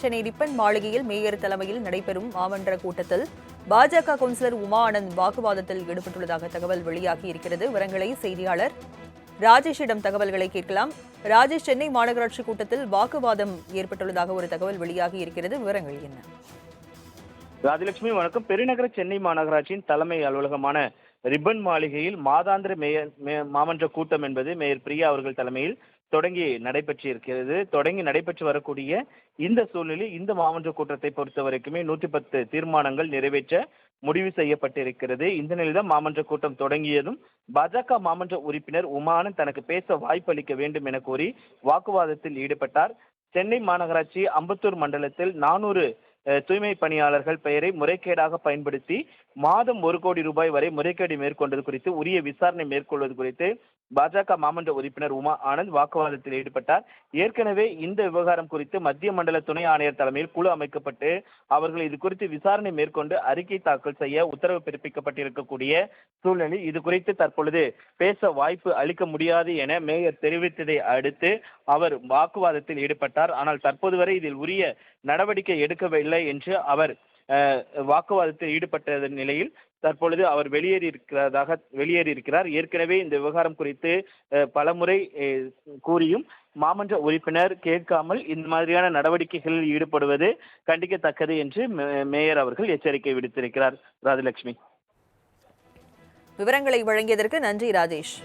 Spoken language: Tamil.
சென்னை ரிப்பன் மாளிகையில் மேயர் தலைமையில் நடைபெறும் மாமன்ற கூட்டத்தில் பாஜக கவுன்சிலர் உமா ஆனந்த் வாக்குவாதத்தில் ஈடுபட்டுள்ளதாக தகவல் வெளியாகி இருக்கிறது. விவரங்களை செய்தியாளர் ராஜேஷிடம் தகவல்களை கேட்கலாம். ராஜேஷ், சென்னை மாநகராட்சி கூட்டத்தில் வாக்குவாதம் ஏற்பட்டுள்ளதாக ஒரு தகவல் வெளியாகி இருக்கிறது. விவரங்கள் என்ன? ராஜலட்சுமி வணக்கம். பெருநகர சென்னை மாநகராட்சியின் தலைமை அலுவலகமான ரிப்பன் மாளிகையில் மாதாந்திர மாமன்ற கூட்டம் என்பது மேயர் பிரியா அவர்கள் தலைமையில் தொடங்கி நடைபெற்று வரக்கூடிய இந்த சூழ்நிலையில் இந்த மாமன்ற கூட்டத்தை பொறுத்த வரைக்குமே 110 தீர்மானங்கள் நிறைவேற்ற முடிவு செய்யப்பட்டிருக்கிறது. இந்த நிலையில்தான் மாமன்ற கூட்டம் தொடங்கியதும் பாஜக மாமன்ற உறுப்பினர் உமானந்த் தனக்கு பேச வாய்ப்பு அளிக்க வேண்டும் என கோரி வாக்குவாதத்தில் ஈடுபட்டார். சென்னை மாநகராட்சி அம்பத்தூர் மண்டலத்தில் 400 தூய்மை பணியாளர்கள் பெயரை முறைகேடாக பயன்படுத்தி மாதம் 1 கோடி ரூபாய் வரை முறைகேடு மேற்கொண்டது குறித்து உரிய விசாரணை மேற்கொள்வது குறித்து பாஜக மாமன்ற உறுப்பினர் உமா ஆனந்த் வாக்குவாதத்தில் ஈடுபட்டார். ஏற்கனவே இந்த விவகாரம் குறித்து மத்திய மண்டல துணை ஆணையர் தலைமையில் குழு அமைக்கப்பட்டு அவர்கள் இது குறித்து விசாரணை மேற்கொண்டு அறிக்கை தாக்கல் செய்ய உத்தரவு பிறப்பிக்கப்பட்டிருக்கக்கூடிய சூழ்நிலை இது குறித்து தற்பொழுது பேச வாய்ப்பு அளிக்க முடியாது என மேயர் தெரிவித்ததை அடுத்து அவர் வாக்குவாதத்தில் ஈடுபட்டார். ஆனால் தற்போது வரை இதில் உரிய நடவடிக்கை எடுக்கவில்லை என்று அவர் வாக்குவாதத்தில் ஈடுபட்ட நிலையில் தற்பொழுது அவர் வெளியேறியிருக்கிறார். ஏற்கனவே இந்த விவகாரம் குறித்து பலமுறை கூறியும் மாமன்ற உறுப்பினர் கேட்காமல் இந்த மாதிரியான நடவடிக்கைகளில் ஈடுபடுவது கண்டிக்கத்தக்கது என்று மேயர் அவர்கள் எச்சரிக்கை விடுத்திருக்கிறார். ராஜலட்சுமி, விவரங்களை வழங்கியதற்கு நன்றி ராஜேஷ்.